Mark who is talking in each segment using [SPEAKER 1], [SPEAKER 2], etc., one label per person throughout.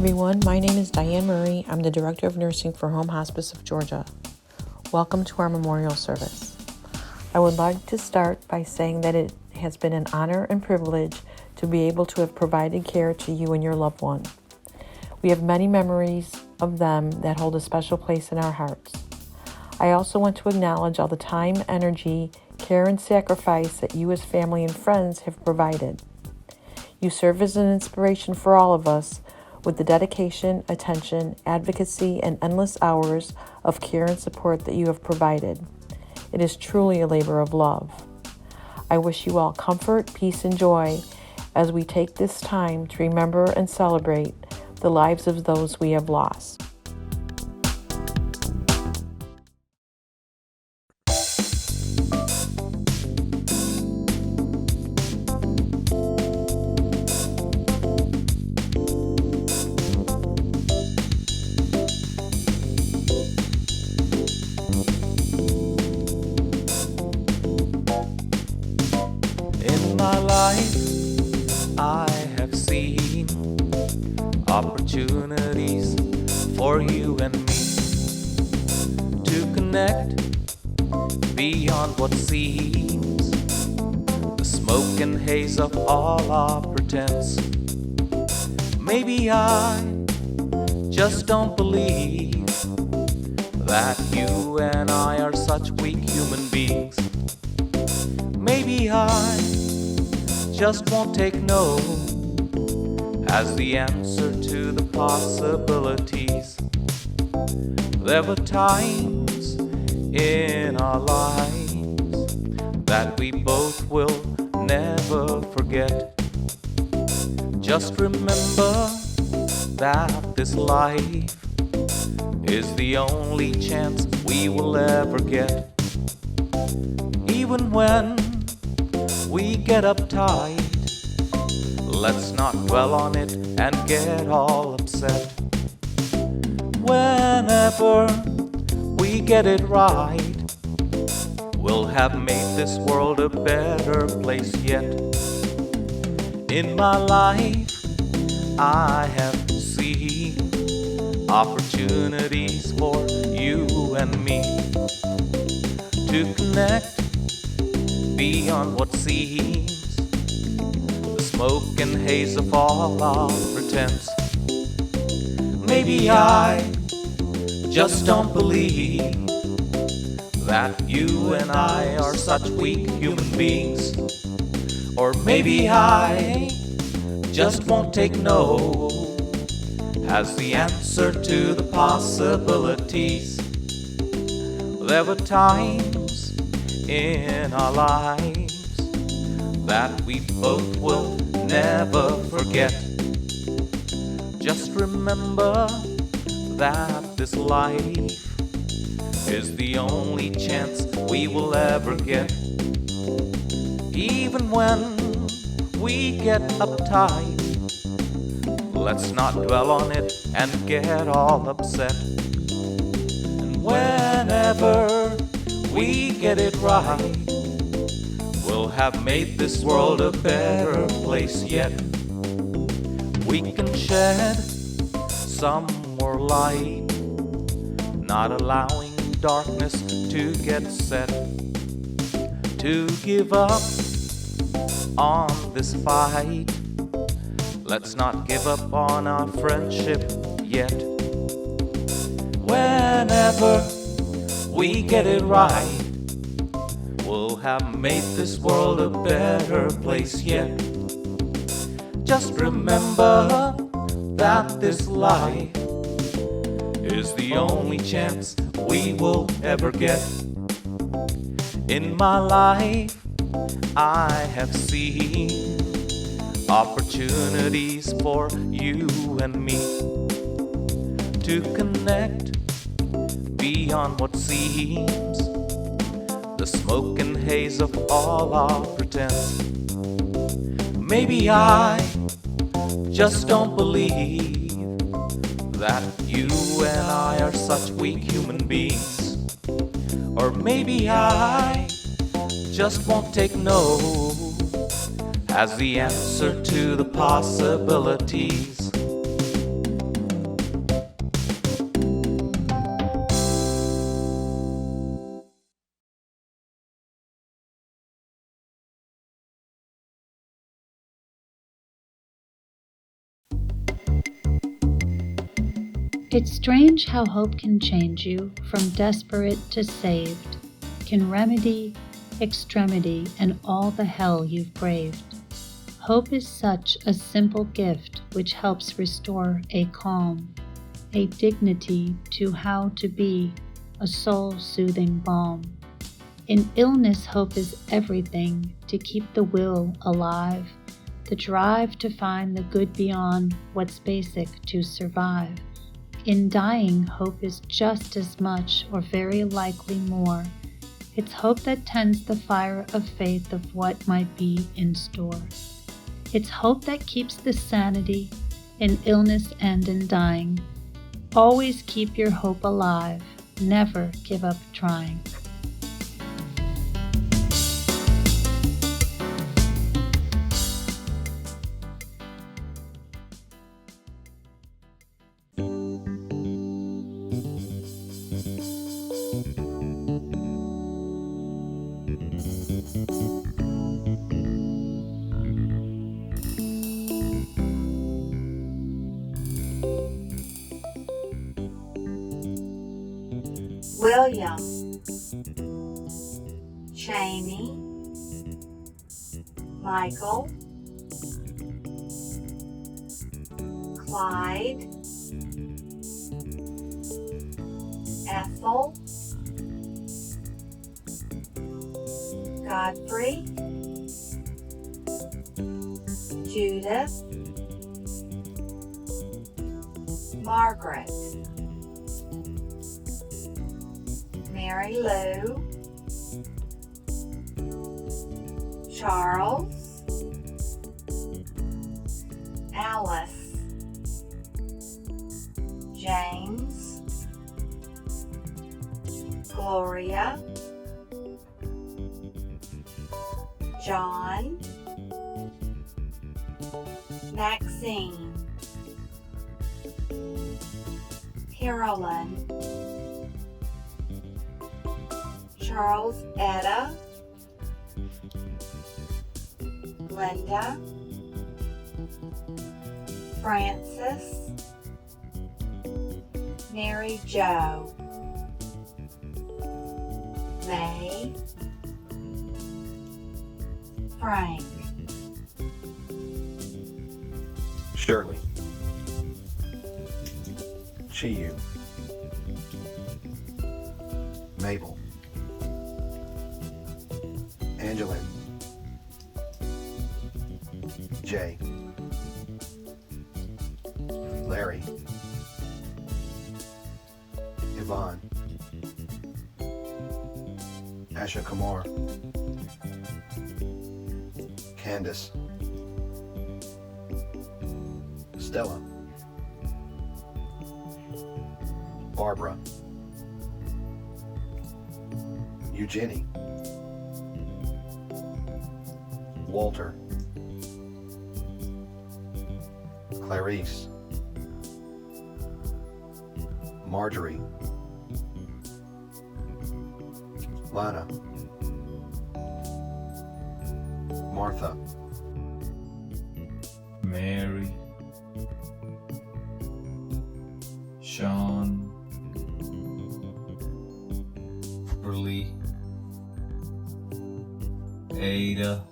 [SPEAKER 1] everyone, my name is Diane Murray. I'm the Director of Nursing for Home Hospice of Georgia. Welcome to our memorial service. I would like to start by saying that it has been an honor and privilege to be able to have provided care to you and your loved one. We have many memories of them that hold a special place in our hearts. I also want to acknowledge all the time, energy, care, and sacrifice that you as family and friends have provided. You serve as an inspiration for all of us with the dedication, attention, advocacy, and endless hours of care and support that you have provided. It is truly a labor of love. I wish you all comfort, peace, and joy as we take this time to remember and celebrate the lives of those we have lost.
[SPEAKER 2] In my life, I have seen opportunities for you and me to connect beyond what seems the smoke and haze of all our pretense. Maybe I just don't believe that you and I are such weak human beings. Maybe I just won't take no as the answer to the possibilities. There were times in our lives that we both will never forget. Just remember that this life is the only chance we will ever get. Even when we get uptight, let's not dwell on it and get all upset. Whenever we get it right, we'll have made this world a better place yet. In my life, I have seen opportunities for you and me to connect beyond what seems the smoke and haze of all our pretense. Maybe I just don't believe that you and I are such weak human beings. Or maybe I just won't take no as the answer to the possibilities. There were times in our lives that we both will never forget. Just remember that this life is the only chance we will ever get. Even when we get uptight, let's not dwell on it and get all upset. And whenever we get it right, we'll have made this world a better place yet. We can shed some more light, not allowing darkness to get set. To give up on this fight, let's not give up on our friendship yet. Whenever we get it right, we'll have made this world a better place yet. Just remember that this life is the only chance we will ever get. In my life, I have seen opportunities for you and me to connect beyond what seems the smoke and haze of all our pretense. Maybe I just don't believe that you and I are such weak human beings. Or maybe I just won't take no as the answer to the possibilities.
[SPEAKER 3] It's strange how hope can change you from desperate to saved, can remedy extremity and all the hell you've braved. Hope is such a simple gift which helps restore a calm, a dignity to how to be, a soul-soothing balm. In illness, hope is everything to keep the will alive, the drive to find the good beyond what's basic to survive. In dying, hope is just as much, or very likely more. It's hope that tends the fire of faith of what might be in store. It's hope that keeps the sanity in illness and in dying. Always keep your hope alive. Never give up trying.
[SPEAKER 4] William, Jamie, Michael, Clyde, Ethel, Godfrey, Judith, Margaret, Mary Lou, Charles, Alice, James, Gloria, John, Maxine, Carolyn, Charles Etta, Linda, Francis, Mary Jo, May, Frank,
[SPEAKER 5] Shirley, Chiyu, Mabel, Angeline, Jay, Larry, Yvonne, Asha Kumar, Candace, Stella, Barbara, Eugenie, Walter, Clarice, Marjorie, Lana, Martha,
[SPEAKER 2] Mary, Sean, Burley, Ada,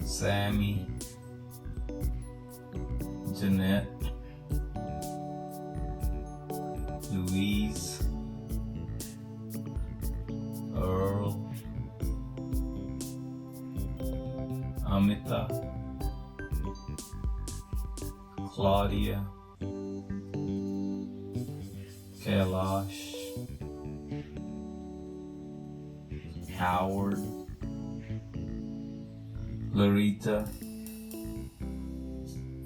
[SPEAKER 2] Sammy, Jeanette, Louise, Earl, Amita, Claudia, Kailash, Howard, Larita,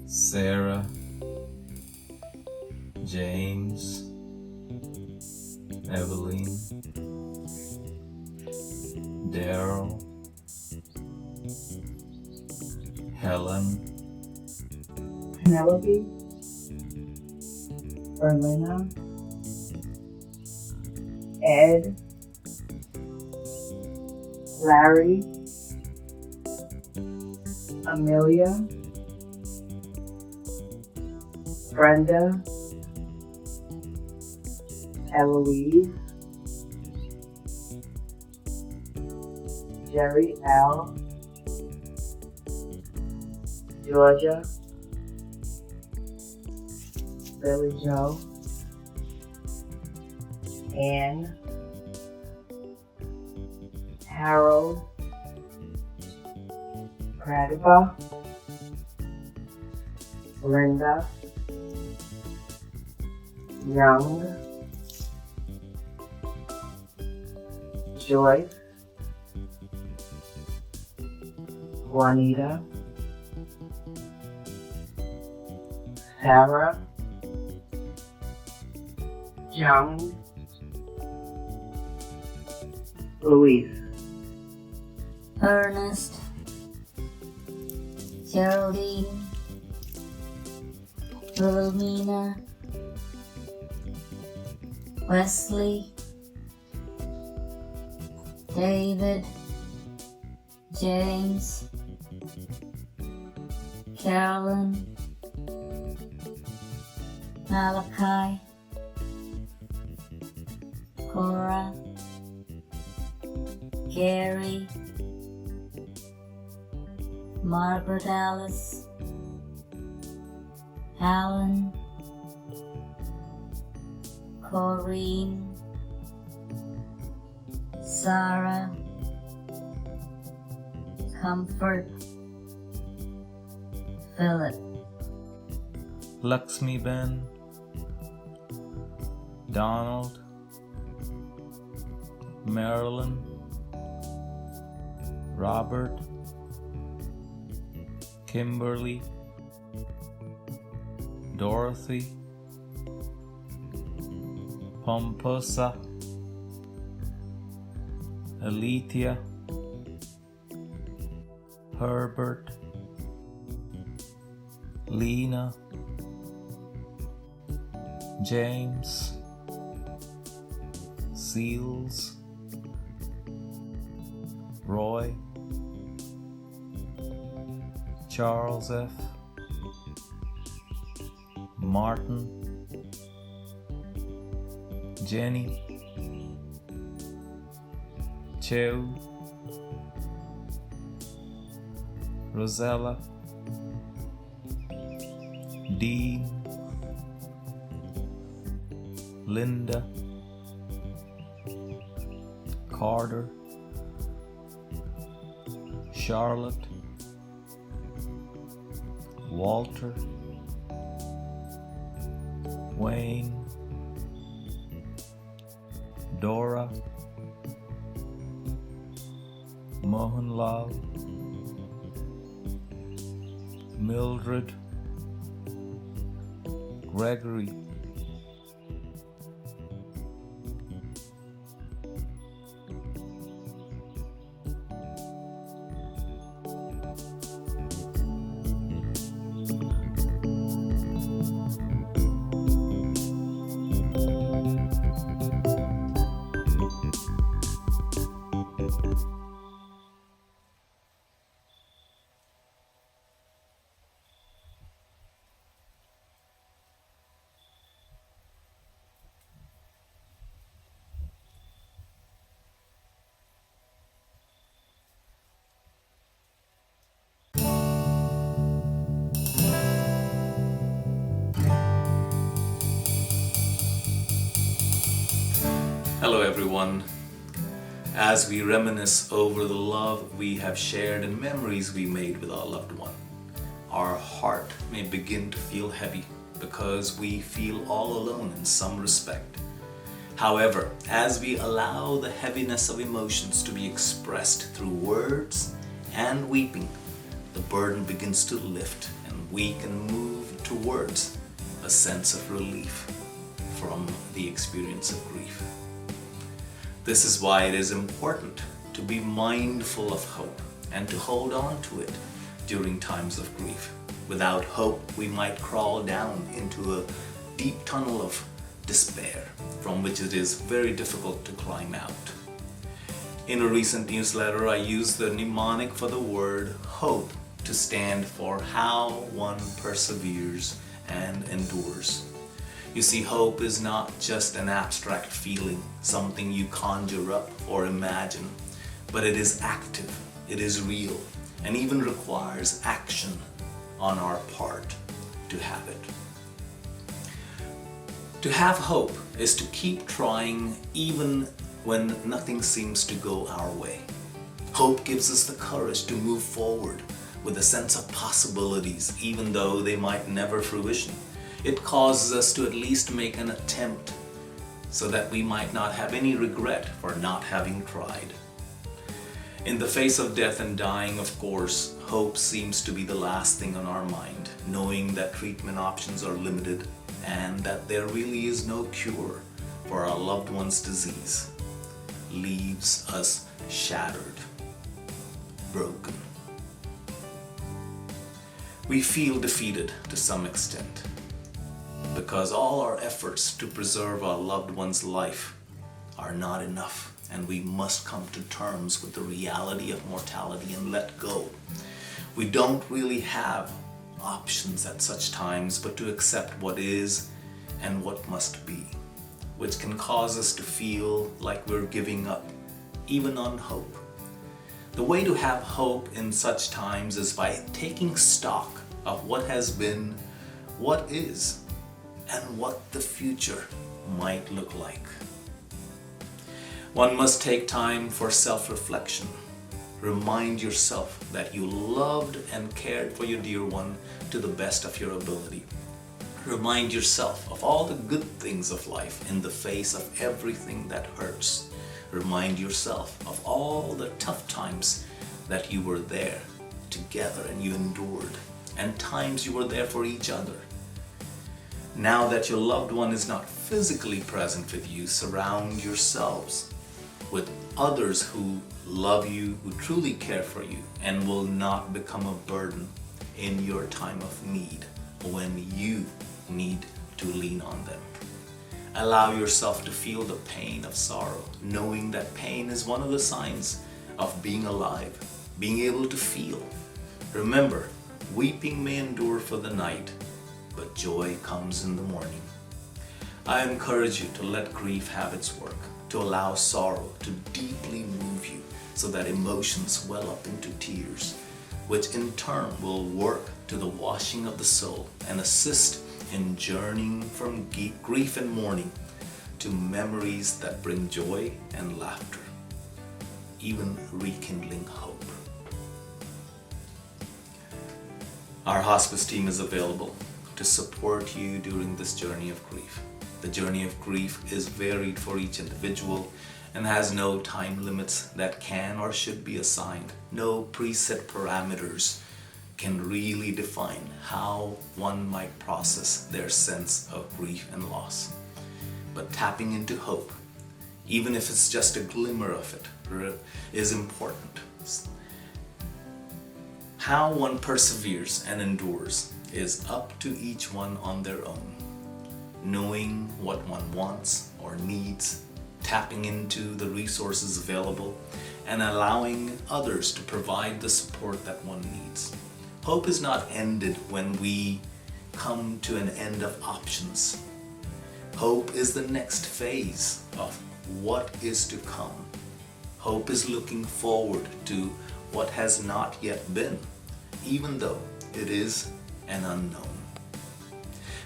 [SPEAKER 2] Sarah, James, Evelyn, Daryl, Helen,
[SPEAKER 6] Penelope, Erlena, Ed, Larry, Amelia, Brenda, Eloise, Jerry L, Georgia, Billy Joe, Ann, Harold, Pratibha, Linda, Young, Joyce, Juanita, Sarah, Young, Louise,
[SPEAKER 7] Ernest, Geraldine, Wilhelmina, Wesley, David, James, Carolyn, Malachi, Cora, Gary, Margaret Alice, Alan, Corrine, Sarah, Comfort, Philip,
[SPEAKER 2] Lakshmi Ben, Donald, Marilyn, Robert, Kimberly, Dorothy, Pomposa, Alethea, Herbert, Lena, James, Seals, Roy, Charles F., Martin, Jenny, Chew, Rosella, Dean, Linda, Carter, Charlotte, Walter, Wayne, Dora, Mohanlal, Mildred, Gregory,
[SPEAKER 8] Hello everyone. As we reminisce over the love we have shared and memories we made with our loved one, our heart may begin to feel heavy because we feel all alone in some respect. However, as we allow the heaviness of emotions to be expressed through words and weeping, the burden begins to lift and we can move towards a sense of relief from the experience of grief. This is why it is important to be mindful of hope and to hold on to it during times of grief. Without hope, we might crawl down into a deep tunnel of despair from which it is very difficult to climb out. In a recent newsletter, I used the mnemonic for the word hope to stand for how one perseveres and endures. You see, hope is not just an abstract feeling, something you conjure up or imagine, but it is active, it is real, and even requires action on our part to have it. To have hope is to keep trying even when nothing seems to go our way. Hope gives us the courage to move forward with a sense of possibilities, even though they might never fruition. It causes us to at least make an attempt so that we might not have any regret for not having tried. In the face of death and dying, of course, hope seems to be the last thing on our mind, knowing that treatment options are limited and that there really is no cure for our loved one's disease, leaves us shattered, broken. We feel defeated to some extent because all our efforts to preserve our loved one's life are not enough, and we must come to terms with the reality of mortality and let go. We don't really have options at such times but to accept what is and what must be, which can cause us to feel like we're giving up, even on hope. The way to have hope in such times is by taking stock of what has been, what is, and what the future might look like. One must take time for self-reflection. Remind yourself that you loved and cared for your dear one to the best of your ability. Remind yourself of all the good things of life in the face of everything that hurts. Remind yourself of all the tough times that you were there together and you endured, and times you were there for each other. Now that your loved one is not physically present with you, surround yourselves with others who love you, who truly care for you, and will not become a burden in your time of need when you need to lean on them. Allow yourself to feel the pain of sorrow, knowing that pain is one of the signs of being alive, being able to feel. Remember, weeping may endure for the night, but joy comes in the morning. I encourage you to let grief have its work, to allow sorrow to deeply move you so that emotions well up into tears, which in turn will work to the washing of the soul and assist in journeying from grief and mourning to memories that bring joy and laughter, even rekindling hope. Our hospice team is available to support you during this journey of grief. The journey of grief is varied for each individual and has no time limits that can or should be assigned. No preset parameters can really define how one might process their sense of grief and loss. But tapping into hope, even if it's just a glimmer of it, is important. How one perseveres and endures is up to each one on their own. Knowing what one wants or needs, tapping into the resources available, and allowing others to provide the support that one needs. Hope is not ended when we come to an end of options. Hope is the next phase of what is to come. Hope is looking forward to what has not yet been, even though it is an unknown.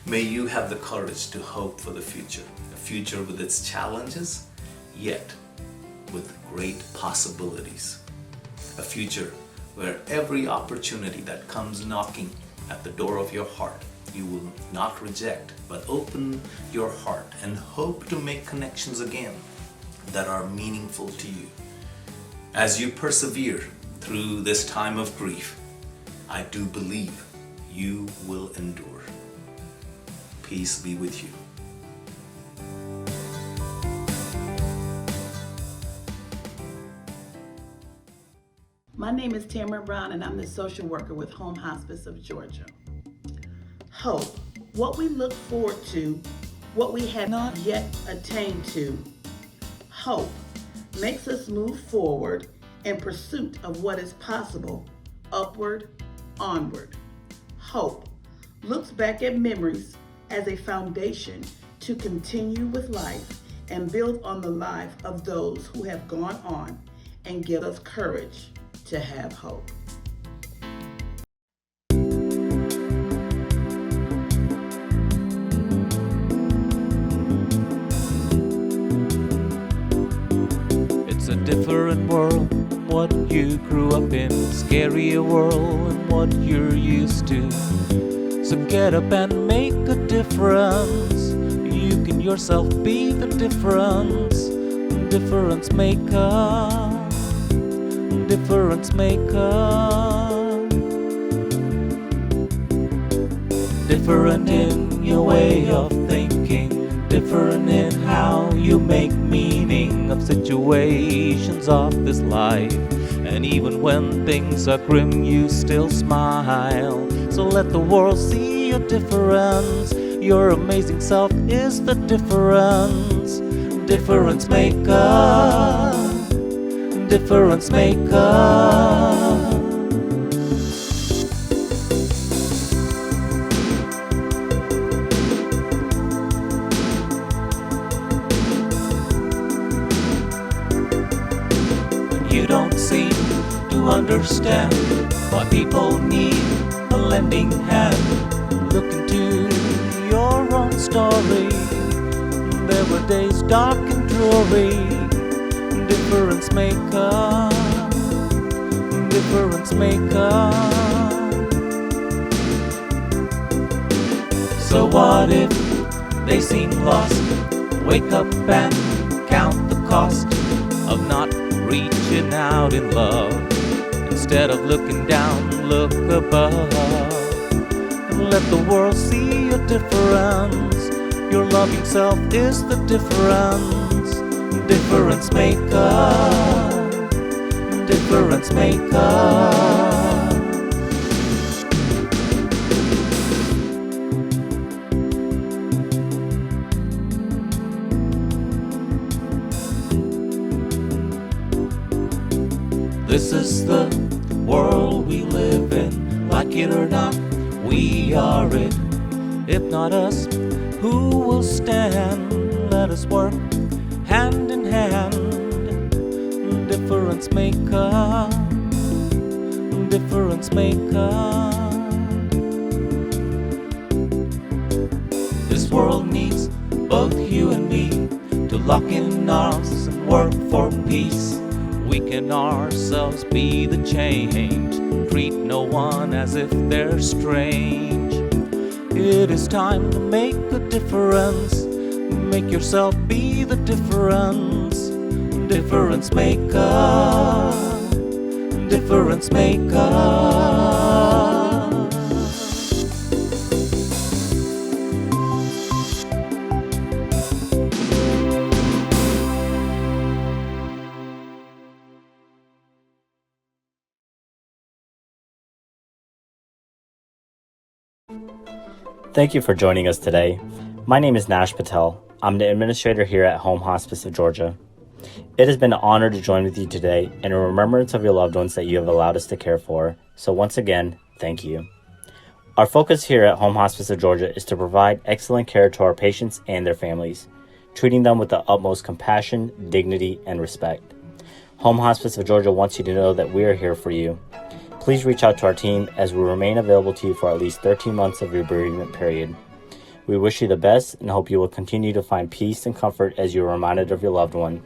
[SPEAKER 8] May you have the courage to hope for the future, a future with its challenges, yet with great possibilities. A future where every opportunity that comes knocking at the door of your heart, you will not reject, but open your heart and hope to make connections again that are meaningful to you. As you persevere through this time of grief, I do believe you will endure. Peace be with you.
[SPEAKER 9] My name is Tamara Brown and I'm the social worker with Home Hospice of Georgia. Hope, what we look forward to, what we have not yet attained to. Hope makes us move forward in pursuit of what is possible, upward, onward. Hope looks back at memories as a foundation to continue with life and build on the life of those who have gone on and give us courage to have hope.
[SPEAKER 2] It's a different world than what you grew up in, scarier world than what you're used to. So get up and make a difference. You can yourself be the difference. Difference maker. Difference maker. Different in your way of thinking, different in how you make meaning of situations of this life. And even when things are grim, you still smile. So let the world see your difference. Your amazing self is the difference. Difference maker. Difference maker. You don't seem to understand why people need a lending hand. Look into your own story. There were days dark and dreary. Difference maker. Difference maker. So what if they seem lost? Wake up and count the cost of not reaching out in love. Instead of looking down, look above. And let the world see your difference. Your loving self is the difference. Difference maker. Difference maker. This is the world we live in. Like it or not, we are it. If not us, who will stand? Let us work hand in hand. Difference maker. Difference maker. This world needs both you and me to lock in arms and work for peace. We can ourselves be the change. Treat no one as if they're strange. It is time to make a difference. Make yourself be the difference. Difference maker. Difference maker.
[SPEAKER 10] Thank you for joining us today. My name is Nash Patel. I'm the administrator here at Home Hospice of Georgia. It has been an honor to join with you today in remembrance of your loved ones that you have allowed us to care for. So once again, thank you. Our focus here at Home Hospice of Georgia is to provide excellent care to our patients and their families, treating them with the utmost compassion, dignity, and respect. Home Hospice of Georgia wants you to know that we are here for you. Please reach out to our team as we remain available to you for at least 13 months of your bereavement period. We wish you the best and hope you will continue to find peace and comfort as you are reminded of your loved one.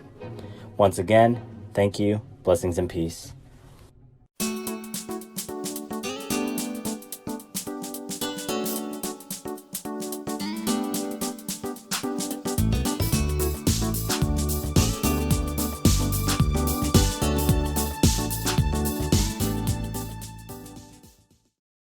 [SPEAKER 10] Once again, thank you, blessings and peace.